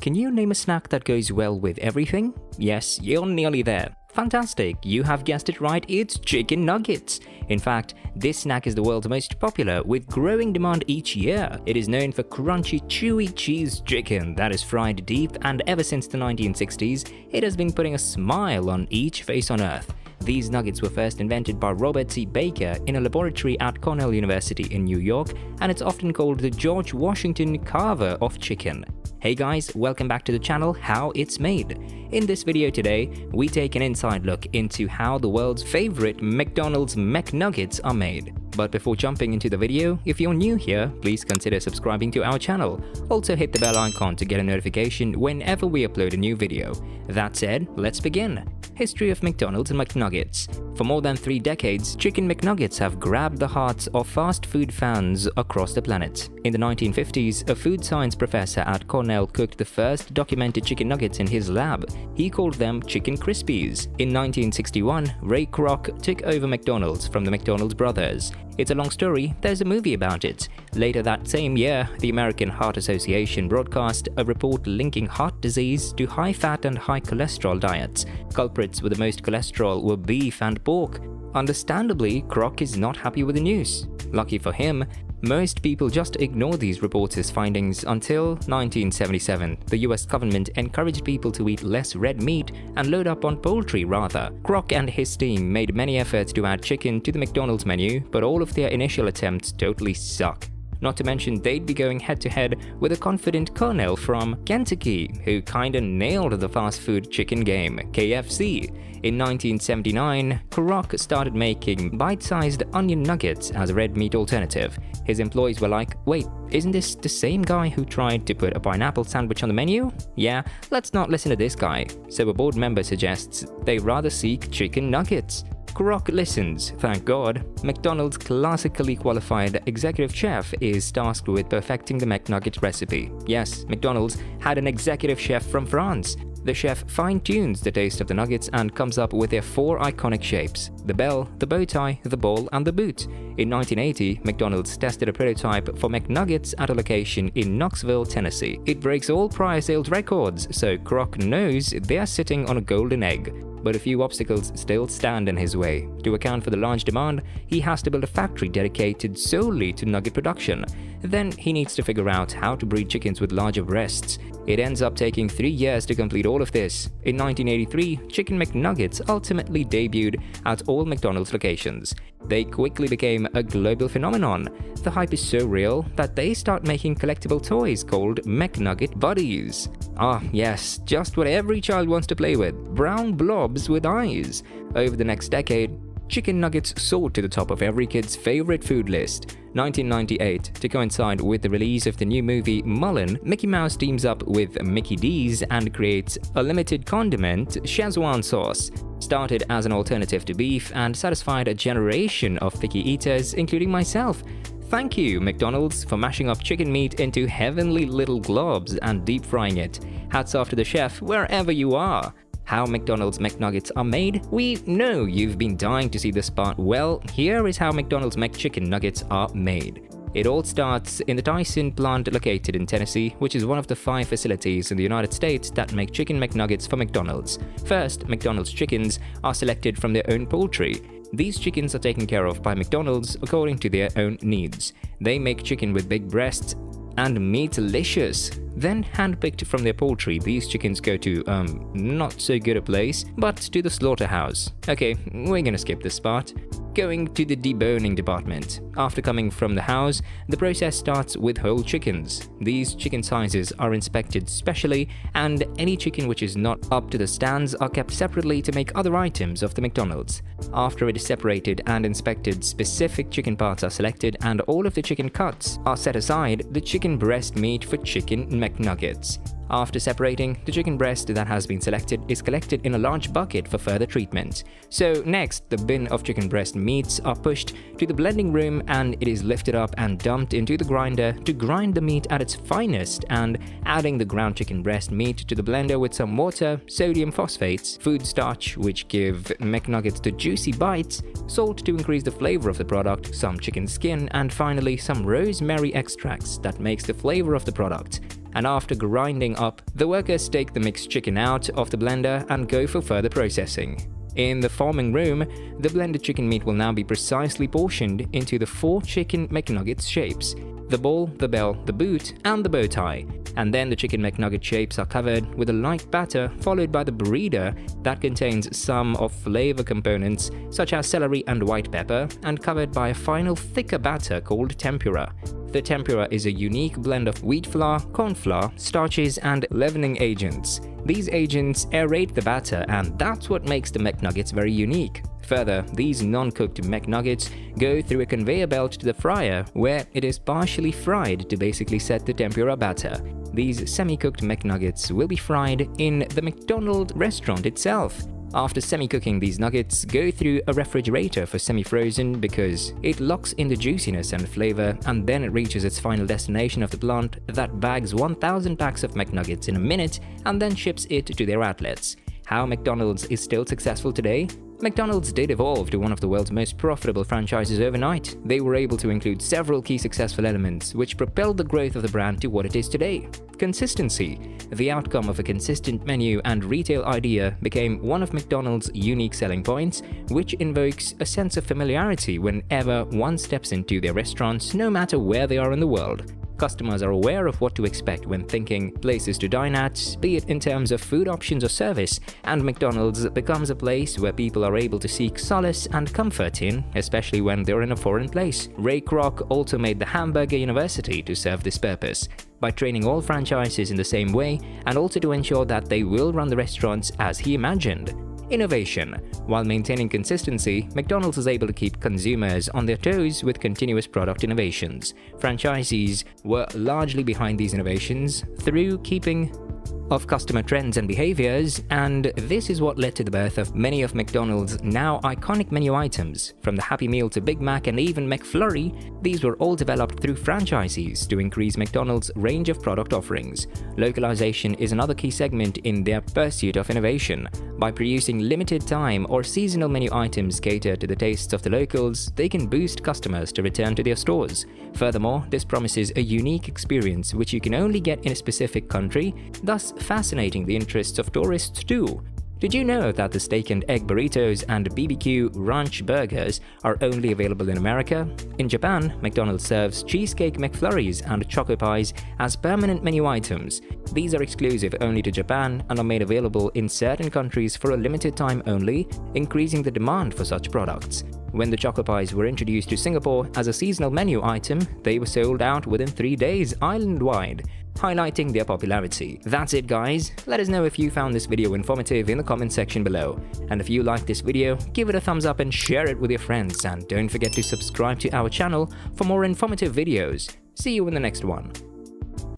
can you name a snack that goes well with everything? Yes, you're nearly there. Fantastic, you have guessed it right, it's chicken nuggets. In fact, this snack is the world's most popular, with growing demand each year. It is known for crunchy, chewy cheese chicken that is fried deep, and ever since the 1960s, it has been putting a smile on each face on earth. These nuggets were first invented by Robert C. Baker in a laboratory at Cornell University in New York, and it's often called the George Washington Carver of chicken. Hey guys, welcome back to the channel How It's Made. In this video today, we take an inside look into how the world's favorite McDonald's McNuggets are made. But before jumping into the video, if you're new here, please consider subscribing to our channel. Also hit the bell icon to get a notification whenever we upload a new video. That said, let's begin. History of McDonald's and McNuggets. For more than 3 decades, Chicken McNuggets have grabbed the hearts of fast food fans across the planet. In the 1950s, a food science professor at Cornell cooked the first documented chicken nuggets in his lab. He called them Chicken Krispies. In 1961, Ray Kroc took over McDonald's from the McDonald's brothers. It's a long story, there's a movie about it. Later that same year, the American Heart Association broadcast a report linking heart disease to high-fat and high cholesterol diets. Culprits with the most cholesterol were beef and pork. Understandably, Kroc is not happy with the news. Lucky for him, most people just ignore these reporters' findings until 1977. The US government encouraged people to eat less red meat and load up on poultry rather. Kroc and his team made many efforts to add chicken to the McDonald's menu, but all of their initial attempts totally suck. Not to mention they'd be going head-to-head with a confident Colonel from Kentucky who kinda nailed the fast food chicken game, KFC. In 1979, Kroc started making bite-sized onion nuggets as a red meat alternative. His employees were like, wait, isn't this the same guy who tried to put a pineapple sandwich on the menu? Yeah, let's not listen to this guy. So a board member suggests they rather seek chicken nuggets. Kroc listens, thank God. McDonald's classically qualified executive chef is tasked with perfecting the McNugget recipe. Yes, McDonald's had an executive chef from France. The chef fine-tunes the taste of the nuggets and comes up with their 4 iconic shapes: the bell, the bow tie, the ball, and the boot. In 1980, McDonald's tested a prototype for McNuggets at a location in Knoxville, Tennessee. It breaks all prior sales records, so Kroc knows they're sitting on a golden egg. But a few obstacles still stand in his way. To account for the large demand, he has to build a factory dedicated solely to nugget production. Then he needs to figure out how to breed chickens with larger breasts. It ends up taking 3 years to complete all of this. In 1983, Chicken McNuggets ultimately debuted at all McDonald's locations. They quickly became a global phenomenon. The hype is so real that they start making collectible toys called McNugget Buddies. Ah yes, just what every child wants to play with, brown blobs with eyes. Over the next decade, chicken nuggets soared to the top of every kid's favorite food list. 1998, to coincide with the release of the new movie Mullen, Mickey Mouse teams up with Mickey D's and creates a limited condiment Szechuan sauce. Started as an alternative to beef and satisfied a generation of picky eaters, including myself. Thank you, McDonald's, for mashing up chicken meat into heavenly little globs and deep frying it. Hats off to the chef wherever you are. How McDonald's McNuggets are made? We know you've been dying to see this part. Well, here is how McDonald's McChicken Nuggets are made. It all starts in the Tyson plant located in Tennessee, which is one of the 5 facilities in the United States that make Chicken McNuggets for McDonald's. First, McDonald's chickens are selected from their own poultry. These chickens are taken care of by McDonald's according to their own needs. They make chicken with big breasts and meatlicious. Then, handpicked from their poultry, these chickens go to, not so good a place, but to the slaughterhouse. Okay, we're gonna skip this part. Going to the deboning department. After coming from the house, the process starts with whole chickens. These chicken sizes are inspected specially, and any chicken which is not up to the stands are kept separately to make other items of the McDonald's. After it is separated and inspected, specific chicken parts are selected and all of the chicken cuts are set aside, the chicken breast meat for Chicken McNuggets. After separating, the chicken breast that has been selected is collected in a large bucket for further treatment. So next, the bin of chicken breast meats are pushed to the blending room and it is lifted up and dumped into the grinder to grind the meat at its finest, and adding the ground chicken breast meat to the blender with some water, sodium phosphates, food starch which give McNuggets the juicy bites, salt to increase the flavor of the product, some chicken skin, and finally some rosemary extracts that makes the flavor of the product. and after grinding up, the workers take the mixed chicken out of the blender and go for further processing. In the forming room, the blended chicken meat will now be precisely portioned into the 4 chicken McNuggets shapes: the ball, the bell, the boot, and the bow tie. And then the chicken McNugget shapes are covered with a light batter, followed by the burrito that contains some of flavor components such as celery and white pepper, and covered by a final thicker batter called tempura. The tempura is a unique blend of wheat flour, corn flour, starches, and leavening agents. These agents aerate the batter, and that's what makes the McNuggets very unique. Further, these non-cooked McNuggets go through a conveyor belt to the fryer, where it is partially fried to basically set the tempura batter. These semi-cooked McNuggets will be fried in the Macdonald restaurant itself. After semi-cooking, these nuggets go through a refrigerator for semi-frozen because it locks in the juiciness and flavor, and then it reaches its final destination of the plant that bags 1,000 packs of McNuggets in a minute and then ships it to their outlets. How McDonald's is still successful today? McDonald's did evolve to one of the world's most profitable franchises overnight. They were able to include several key successful elements which propelled the growth of the brand to what it is today. Consistency. The outcome of a consistent menu and retail idea became one of McDonald's unique selling points, which invokes a sense of familiarity whenever one steps into their restaurants, no matter where they are in the world. Customers are aware of what to expect when thinking places to dine at, be it in terms of food options or service, and McDonald's becomes a place where people are able to seek solace and comfort in, especially when they're in a foreign place. Ray Kroc also made the Hamburger University to serve this purpose, by training all franchises in the same way and also to ensure that they will run the restaurants as he imagined. Innovation. While maintaining consistency, McDonald's is able to keep consumers on their toes with continuous product innovations. Franchisees were largely behind these innovations through keeping of customer trends and behaviors, and this is what led to the birth of many of McDonald's now iconic menu items. From the Happy Meal to Big Mac and even McFlurry, these were all developed through franchisees to increase McDonald's range of product offerings. Localization is another key segment in their pursuit of innovation. By producing limited time or seasonal menu items catered to the tastes of the locals, they can boost customers to return to their stores. Furthermore, this promises a unique experience which you can only get in a specific country, thus fascinating the interests of tourists too. Did you know that the steak and egg burritos and BBQ ranch burgers are only available in America? In Japan, McDonald's serves cheesecake McFlurries and choco pies as permanent menu items. These are exclusive only to Japan and are made available in certain countries for a limited time only, increasing the demand for such products. When the choco pies were introduced to Singapore as a seasonal menu item, they were sold out within 3 days island-wide, highlighting their popularity. That's it guys, let us know if you found this video informative in the comment section below. And if you liked this video, give it a thumbs up and share it with your friends, and don't forget to subscribe to our channel for more informative videos. See you in the next one.